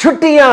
छुट्टियां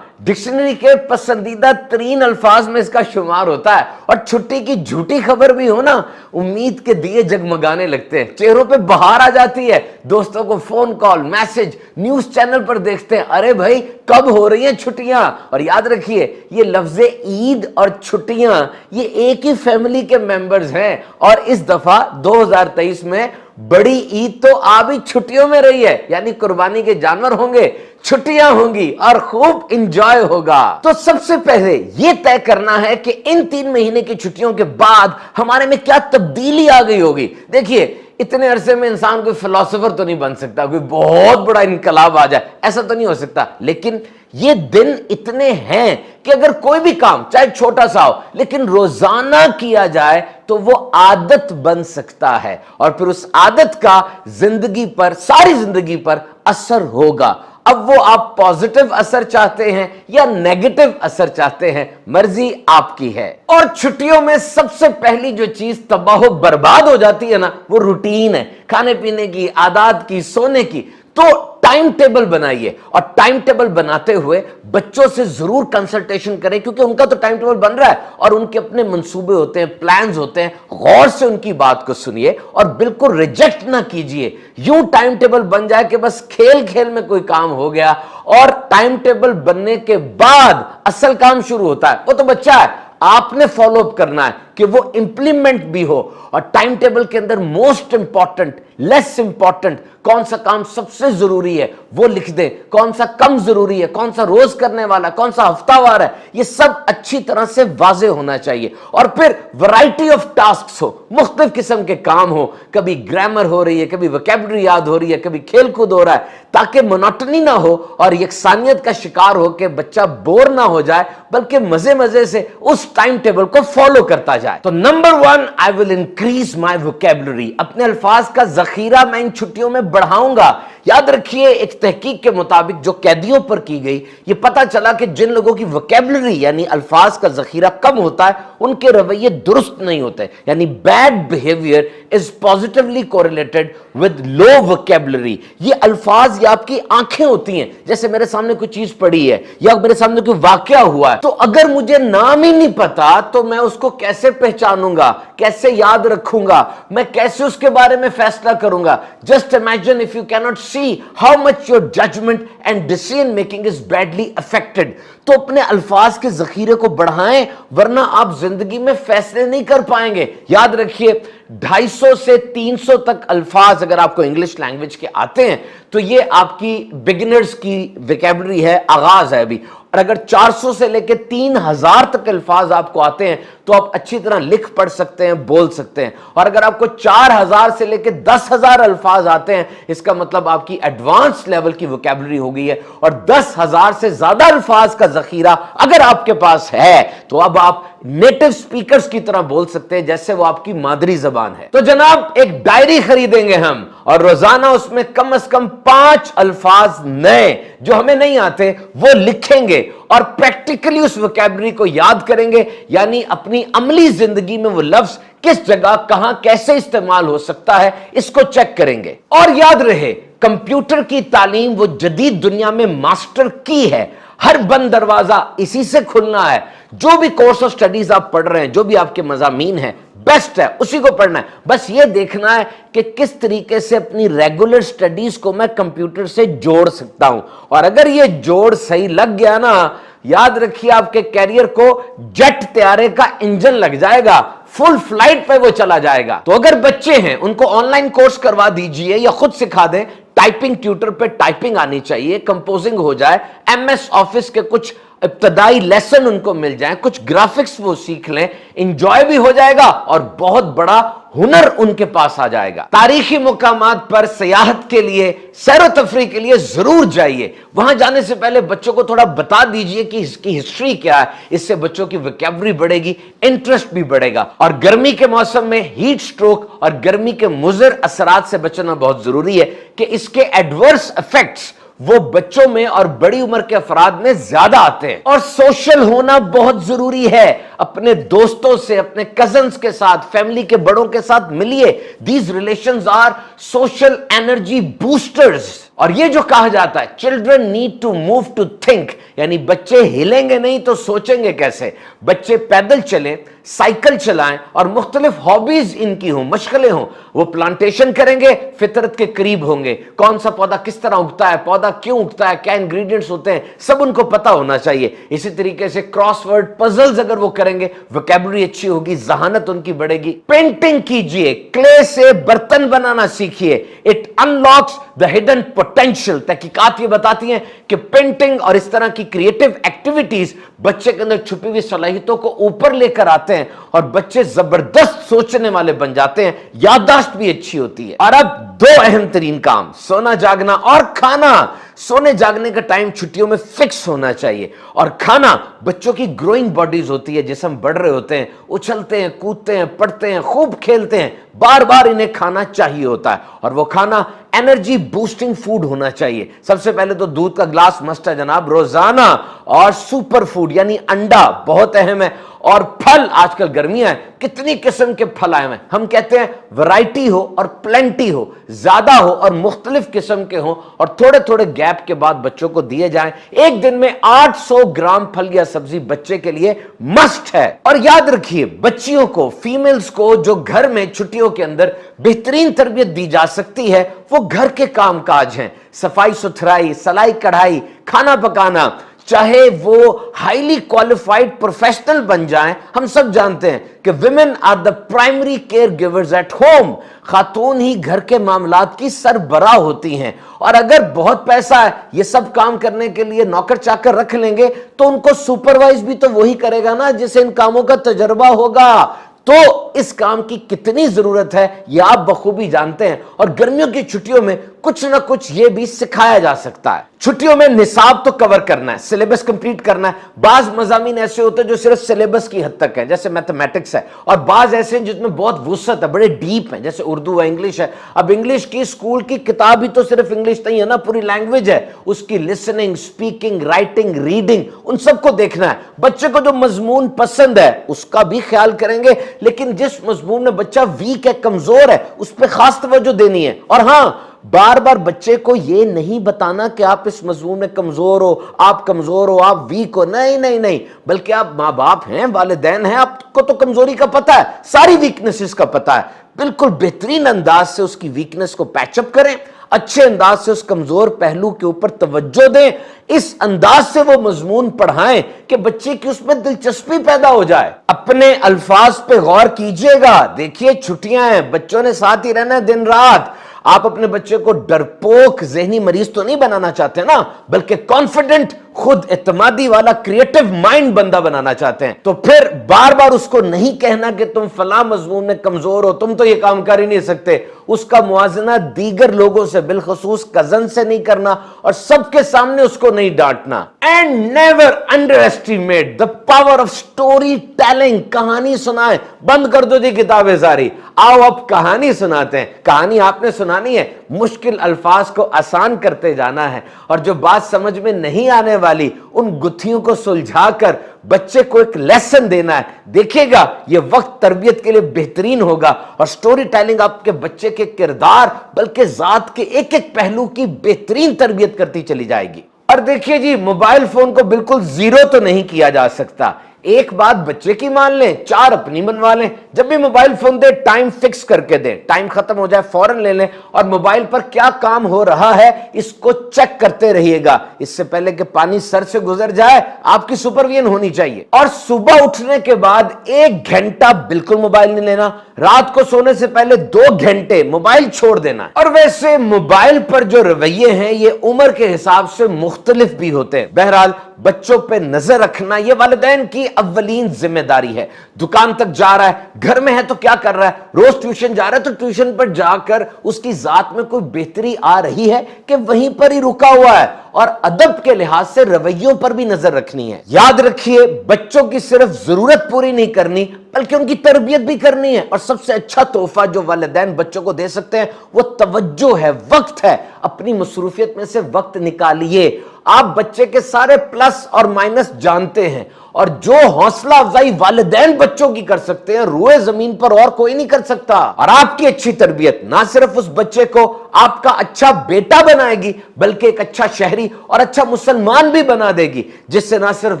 डिक्शनरी के पसंदीदा तरीन अल्फाज में इसका शुमार होता है। और छुट्टी की झूठी खबर भी हो ना, उम्मीद के दिए जगमगाने लगते हैं, चेहरों पे बहार आ जाती है। दोस्तों को phone call, message, news channel पर देखते हैं, अरे भाई कब हो रही हैं छुट्टियां। और याद रखिए, ये लफ्ज़ ईद और छुट्टियां ये एक ही फैमिली के मेंबर्स हैं। और इस दफा 2023 में बड़ी ईद तो आ भी छुट्टियों में रही है, यानी कुर्बानी के जानवर होंगे, छुट्टियां होंगी और खूब इंजॉय होगा। तो सबसे पहले यह तय करना है कि इन 3 महीने की छुट्टियों के बाद हमारे में क्या तब्दीली आ गई होगी। देखिए, इतने अरसे में इंसान कोई फिलोसोफर तो नहीं बन सकता, कोई बहुत बड़ा इनकलाब आ जाए, ऐसा तो नहीं हो सकता। लेकिन ये दिन इतने हैं कि अगर कोई भी काम चाहे छोटा सा हो लेकिन रोजाना किया जाए तो वो आदत बन सकता है, और फिर उस आदत का जिंदगी पर, सारी जिंदगी पर असर होगा। अब वो आप पॉजिटिव असर चाहते हैं या नेगेटिव असर चाहते हैं, मर्जी आपकी है। और छुट्टियों में सबसे पहली जो चीज तबाह बर्बाद हो जाती है ना, वो रूटीन है, खाने पीने की, आदत की, सोने की। तो टाइम टेबल बनाइए, और टाइम टेबल बनाते हुए बच्चों से जरूर कंसल्टेशन करें, क्योंकि उनका तो टाइम टेबल बन रहा है और उनके अपने मंसूबे होते हैं, प्लान्स होते हैं। गौर से उनकी बात को सुनिए और बिल्कुल रिजेक्ट ना कीजिए। यूं टाइम टेबल बन जाए कि बस खेल खेल में कोई काम हो गया, और टाइम टेबल बनने के बाद असल काम शुरू होता है। वो तो बच्चा है, आपने फॉलो अप करना है कि वो इंप्लीमेंट भी हो। और टाइम टेबल के अंदर मोस्ट इंपॉर्टेंट, लेस इंपॉर्टेंट, कौन सा काम सबसे जरूरी है वो लिख दें, कौन सा कम जरूरी है, कौन सा रोज करने वाला, कौन सा हफ्तावार है, ये सब अच्छी तरह से वाजे होना चाहिए। और फिर वैरायटी ऑफ टास्क हो, मुख्तलिफ किस्म के काम हो, कभी ग्रामर हो रही है, कभी वोकैबुलरी याद हो रही है, कभी खेल कूद हो रहा है, ताकि मोनोटनी ना हो और यकसानियत का शिकार हो के बच्चा बोर ना हो जाए, बल्कि मजे मजे से उस टाइम टेबल को फॉलो करता जाए। तो number 1, I will increase my vocabulary. अपने अल्फाज का जखीरा मैं इन छुट्टियों में बढ़ाऊंगा। याद रखिए, एक तहकीक के मुताबिक जो कैदियों पर की गई, ये पता चला कि जिन लोगों की वोकैबुलरी यानी अल्फाज का जखीरा कम होता है, उनके रवैये दुरुस्त नहीं होते, यानी bad behaviour is positively correlated with low vocabulary. ये अल्फाज या आपकी आंखें होती हैं, जैसे मेरे सामने कोई चीज पड़ी है या मेरे सामने कोई वाकया हुआ है, तो अगर मुझे नाम ही नहीं पता तो मैं उसको कैसे पहचानूंगा, कैसे याद रखूंगा, मैं कैसे उसके बारे में फैसला करूंगा। Just imagine if you cannot see how much your judgement and decision making is badly affected. तो अपने अल्फाज के जखीरे को बढ़ाएं, वरना आप जिंदगी में फैसले नहीं कर पाएंगे। याद रखिए, 250 से 300 तक अल्फाज अगर आपको इंग्लिश लैंग्वेज के आते हैं तो ये आपकी बिगिनर्स की वोकैबुलरी है, आगाज है अभी। और अगर 400 से लेकर 3000 तक अल्फाज आपको आते हैं तो आप अच्छी तरह लिख पढ़ सकते हैं, बोल सकते हैं। और अगर आपको 4000 से लेकर 10,000 अल्फाज आते हैं, इसका मतलब आपकी एडवांस लेवल की वोकैबुलरी हो गई है। और 10,000 से ज्यादा अल्फाज का जखीरा अगर आपके पास है तो अब आप नेटिव स्पीकर्स की तरह बोल सकते हैं, जैसे वो आपकी मादरी जबान है। तो जनाब, एक डायरी खरीदेंगे हम और रोजाना उसमें कम से कम 5 अल्फाज नए जो हमें नहीं आते वो लिखेंगे और प्रैक्टिकली उस वोकैबुलरी को याद करेंगे, यानी अपनी अमली जिंदगी में वो लफ्ज किस जगह, कहां, कैसे इस्तेमाल हो सकता है, इसको चेक करेंगे। और याद रहे, कंप्यूटर की तालीम वो जदीद दुनिया में मास्टर की है। हर बंद दरवाजा इसी से खुलना है। जो भी कोर्स ऑफ स्टडीज आप पढ़ रहे हैं, जो भी आपके मजामीन है, बेस्ट है, उसी को पढ़ना है। बस ये देखना है कि किस तरीके से अपनी रेगुलर स्टडीज को मैं कंप्यूटर से जोड़ सकता हूं। और अगर ये जोड़ सही लग गया ना, याद रखिए आपके कैरियर को जेट तैयारे का इंजन लग जाएगा, फुल फ्लाइट पे वो चला जाएगा। तो अगर बच्चे हैं, उनको ऑनलाइन कोर्स करवा दीजिए या खुद सिखा दें। टाइपिंग ट्यूटर पे टाइपिंग आनी चाहिए, कंपोजिंग हो जाए, MS ऑफिस के कुछ इब्तदाई लेसन उनको मिल जाए, कुछ ग्राफिक्स वो सीख लें, इंजॉय भी हो जाएगा और बहुत बड़ा हुनर उनके पास आ जाएगा। तारीखी मुकामात पर सयाहत के लिए, सैर तफरी के लिए जरूर जाइए। वहां जाने से पहले बच्चों को थोड़ा बता दीजिए कि इसकी हिस्ट्री क्या है, इससे बच्चों की वोकैबुलरी बढ़ेगी, इंटरेस्ट भी बढ़ेगा। और गर्मी के मौसम में हीट स्ट्रोक और गर्मी के मुज़र असरात से बचना बहुत जरूरी है कि इसके एडवर्स इफेक्ट्स वो बच्चों में और बड़ी उम्र के अफराद में ज्यादा आते हैं। और सोशल होना बहुत जरूरी है। अपने दोस्तों से, अपने कजन्स के साथ, फैमिली के बड़ों के साथ मिलिए। These relations are social energy boosters. और ये जो कहा जाता है children need to move to think, यानी बच्चे हिलेंगे नहीं तो सोचेंगे कैसे। बच्चे पैदल चले, साइकिल चलाएं और मुख्तलिफ हॉबीज इनकी हों, मशगलें हों। वो प्लांटेशन करेंगे, फितरत के करीब होंगे, कौन सा पौधा किस तरह उगता है, पौधा क्यों उगता है, क्या इंग्रेडिएंट्स होते हैं, सब उनको पता होना चाहिए। इसी तरीके से क्रॉसवर्ड पजल्स अगर वो करेंगे, वोकैबुलरी अच्छी होगी, जहानत उनकी बढ़ेगी। पेंटिंग कीजिए, क्ले से बर्तन बनाना सीखिए, it unlocks the hidden potential. तहकीकात ये बताती हैं कि पेंटिंग और इस तरह की क्रिएटिव एक्टिविटीज बच्चे के अंदर छुपी हुई सलाहियतों को ऊपर लेकर आते हैं और बच्चे जबरदस्त सोचने वाले बन जाते हैं, याददाश्त भी अच्छी होती है। और अब दो अहम तरीन काम, सोना जागना और खाना। सोने जागने का टाइम छुट्टियों में फिक्स होना चाहिए, और खाना, बच्चों की ग्रोइंग बॉडीज होती है, जिस्म बढ़ रहे होते हैं, उछलते हैं, कूदते हैं, पढ़ते हैं, खूब खेलते हैं, बार बार इन्हें खाना चाहिए होता है। और वो खाना एनर्जी बूस्टिंग फूड होना चाहिए। सबसे पहले तो दूध का ग्लास मस्ट है जनाब रोजाना, और सुपर फूड यानी अंडा बहुत अहम है। और फल, आजकल गर्मियां हैं, कितनी किस्म के फल आए हैं। हम कहते हैं वैरायटी हो और प्लेंटी हो, ज्यादा हो और मुख्तलिफ किस्म के हो, और थोड़े थोड़े गैप के बाद बच्चों को दिए जाएं। एक दिन में 800 ग्राम फल या सब्जी बच्चे के लिए मस्ट है। और याद रखिए, बच्चियों को, फीमेल्स को जो घर में छुट्टियों के अंदर बेहतरीन तरबियत दी जा सकती है वो घर के काम काज हैं। सफाई सुथराई, सलाई कढ़ाई, खाना पकाना, चाहे वो हाईली क्वालिफाइड प्रोफेशनल बन जाएं। हम सब जानते हैं कि women are the primary care givers at home. खातून ही घर के मामलात की सरबराह होती हैं, और अगर बहुत पैसा है ये सब काम करने के लिए नौकर चाकर रख लेंगे तो उनको सुपरवाइज भी तो वही करेगा ना जिसे इन कामों का तजर्बा होगा। तो इस काम की कितनी जरूरत है ये आप बखूबी जानते हैं, और गर्मियों की छुट्टियों में कुछ ना कुछ ये भी सिखाया जा सकता है। छुट्टियों में निसाब तो कवर करना है, सिलेबस कंप्लीट करना है। बाज मजामीन ऐसे होते हैं जो सिर्फ सिलेबस की हद तक है, जैसे मैथमेटिक्स है, और बाज ऐसे हैं जिसमें बहुत वुसअत है, बड़े डीप है, जैसे उर्दू है, इंग्लिश है। अब इंग्लिश की स्कूल की किताब ही तो सिर्फ इंग्लिश नहीं है ना, पूरी लैंग्वेज है, उसकी लिसनिंग, स्पीकिंग, राइटिंग, रीडिंग, उन सबको देखना है। बच्चे को जो मजमून पसंद है उसका भी ख्याल करेंगे, लेकिन जिस मजमून में बच्चा वीक है, कमजोर है, उस पर खास तवज्जो देनी है। और हाँ, बार बार बच्चे को यह नहीं बताना कि आप इस मजमून में कमजोर हो, आप कमजोर हो, आप वीक हो, नहीं नहीं नहीं, बल्कि आप माँ बाप हैं, वालिदैन हैं, आपको तो कमजोरी का पता है, सारी वीकनेसेस का पता है। बिल्कुल बेहतरीन अंदाज से उसकी वीकनेस को पैचअप करें, अच्छे अंदाज से उस कमजोर पहलू के ऊपर तवज्जो दें, इस अंदाज से वो मजमून पढ़ाएं कि बच्चे की उसमें दिलचस्पी पैदा हो जाए। अपने अल्फाज पे गौर कीजिएगा। देखिए, छुट्टियां हैं, बच्चों ने साथ ही रहना दिन रात। आप अपने बच्चे को डरपोक ज़हनी मरीज तो नहीं बनाना चाहते ना, बल्कि कॉन्फिडेंट, खुद एतमादी वाला, क्रिएटिव माइंड बंदा बनाना चाहते हैं। तो फिर बार बार उसको नहीं कहना कि तुम फला मजमून में कमजोर हो, तुम तो ये काम कर ही नहीं सकते। उसका मुआजना दीगर लोगों से, बिलखसूस कजन से नहीं करना, और सबके सामने उसको नहीं डांटना। And never underestimate the power of storytelling. कहानी सुनाए, बंद कर दो जी किताबें सारी, आओ अब कहानी सुनाते हैं। कहानी आपने सुनानी है, मुश्किल अल्फाज को आसान करते जाना है, और जो बात समझ में नहीं आने वाली उन गुत्थियों को सुलझाकर बच्चे को एक लेसन देना है। देखिएगा, ये वक्त तरबियत के लिए बेहतरीन होगा, और स्टोरी टेलिंग आपके बच्चे के किरदार बल्कि जात के एक एक पहलू की बेहतरीन तरबियत करती चली जाएगी। और देखिए जी, मोबाइल फोन को बिल्कुल जीरो तो नहीं किया जा सकता। एक बात बच्चे की मान लें, चार अपनी मनवा लें। जब भी मोबाइल फोन दे, टाइम फिक्स करके दें, टाइम खत्म हो जाए फौरन ले लें, और मोबाइल पर क्या काम हो रहा है इसको चेक करते रहिएगा। इससे पहले कि पानी सर से गुजर जाए आपकी सुपरविजन होनी चाहिए। और सुबह उठने के बाद 1 घंटा बिल्कुल मोबाइल नहीं लेना, रात को सोने से पहले 2 घंटे मोबाइल छोड़ देना। और वैसे मोबाइल पर जो रवैये हैं ये उम्र के हिसाब से मुख्तलिफ भी होते हैं। बहरहाल, बच्चों पे नजर रखना ये वालिदैन की अव्वलीन जिम्मेदारी है। दुकान तक जा रहा है, घर में है तो क्या कर रहा है, रोज ट्यूशन जा रहा है तो ट्यूशन पर जाकर उसकी जात में कोई बेहतरी आ रही है कि वहीं पर ही रुका हुआ है। और अदब के लिहाज से रवैयों पर भी नजर रखनी है। याद रखिए, बच्चों की सिर्फ जरूरत पूरी नहीं करनी बल्कि उनकी तरबियत भी करनी है। और सबसे अच्छा तोहफा जो वालिदैन बच्चों को दे सकते हैं वो तवज्जो है, वक्त है। अपनी मसरूफियत में से वक्त निकालिए, آپ بچے کے سارے پلس اور مائنس جانتے ہیں، اور جو حوصلہ افزائی والدین بچوں کی کر سکتے ہیں روئے زمین پر اور کوئی نہیں کر سکتا۔ اور آپ کی اچھی تربیت نہ صرف اس بچے کو آپ کا اچھا بیٹا بنائے گی بلکہ ایک اچھا شہری اور اچھا مسلمان بھی بنا دے گی، جس سے نہ صرف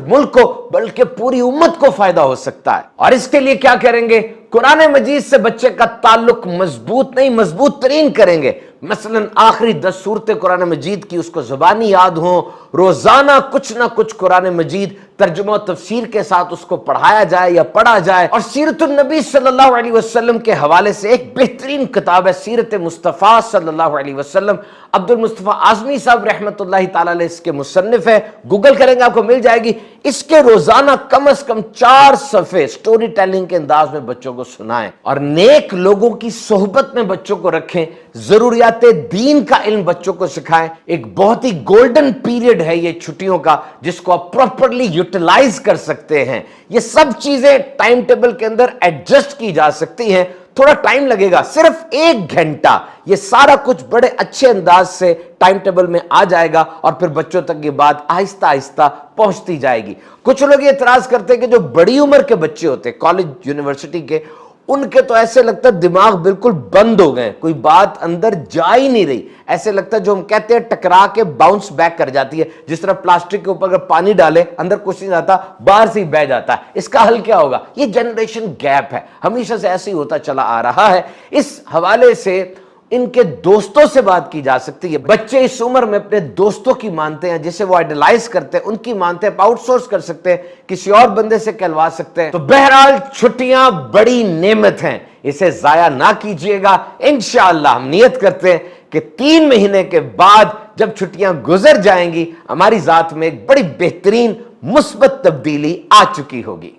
ملک کو بلکہ پوری امت کو فائدہ ہو سکتا ہے۔ اور اس کے لیے کیا کریں گے؟ قرآن مجید سے بچے کا تعلق مضبوط نہیں، مضبوط ترین کریں گے۔ مثلا آخری 10 صورتیں قرآن مجید کی اس کو زبانی یاد ہوں، روزانہ کچھ نہ کچھ قرآن مجید ترجمہ و تفسیر کے ساتھ اس کو پڑھایا جائے یا پڑھا جائے۔ اور سیرت النبی صلی اللہ علیہ وسلم کے حوالے سے ایک بہترین کتاب ہے سیرت مصطفیٰ صلی اللہ علیہ وسلم، عبد المصطفیٰ اعظمی صاحب رحمۃ اللہ تعالی علیہ اس کے مصنف ہے، گوگل کریں گے آپ کو مل جائے گی۔ اس کے روزانہ کم از کم 4 صفحے سٹوری ٹیلنگ کے انداز میں بچوں کو سنائیں، اور نیک لوگوں کی صحبت میں بچوں کو رکھیں، ضروریات دین کا علم بچوں کو سکھائیں۔ ایک بہت ہی گولڈن پیریڈ ہے یہ چھٹیوں کا، جس کو آپ پراپرلی یوٹیلائز کر سکتے ہیں۔ یہ سب چیزیں ٹائم ٹیبل کے اندر ایڈجسٹ کی جا سکتی ہیں، تھوڑا ٹائم لگے گا، صرف 1 گھنٹہ یہ سارا کچھ بڑے اچھے انداز سے ٹائم ٹیبل میں آ جائے گا، اور پھر بچوں تک یہ بات آہستہ آہستہ پہنچتی جائے گی۔ کچھ لوگ یہ اعتراض کرتے ہیں کہ جو بڑی عمر کے بچے ہوتے ہیں کالج یونیورسٹی کے، ان کے تو ایسے لگتا ہے دماغ بالکل بند ہو گئے، کوئی بات اندر جا ہی نہیں رہی، ایسے لگتا ہے جو ہم کہتے ہیں ٹکرا کے باؤنس بیک کر جاتی ہے، جس طرح پلاسٹک کے اوپر اگر پانی ڈالے اندر کچھ نہیں جاتا، باہر سے ہی بہ جاتا ہے۔ اس کا حل کیا ہوگا؟ یہ جنریشن گیپ ہے، ہمیشہ سے ایسے ہی ہوتا چلا آ رہا ہے۔ اس حوالے سے ان کے دوستوں سے بات کی جا سکتی ہے۔ بچے اس عمر میں اپنے دوستوں کی مانتے ہیں، جسے وہ آئیڈلائز کرتے ہیں، ان کی مانتے ہیں، آؤٹ سورس کر سکتے ہیں، کسی اور بندے سے کہلوا سکتے ہیں۔ تو بہرحال چھٹیاں بڑی نعمت ہیں، اسے ضائع نہ کیجیے گا۔ انشاءاللہ ہم نیت کرتے ہیں کہ 3 مہینے کے بعد جب چھٹیاں گزر جائیں گی، ہماری ذات میں ایک بڑی بہترین مثبت تبدیلی آ چکی ہوگی۔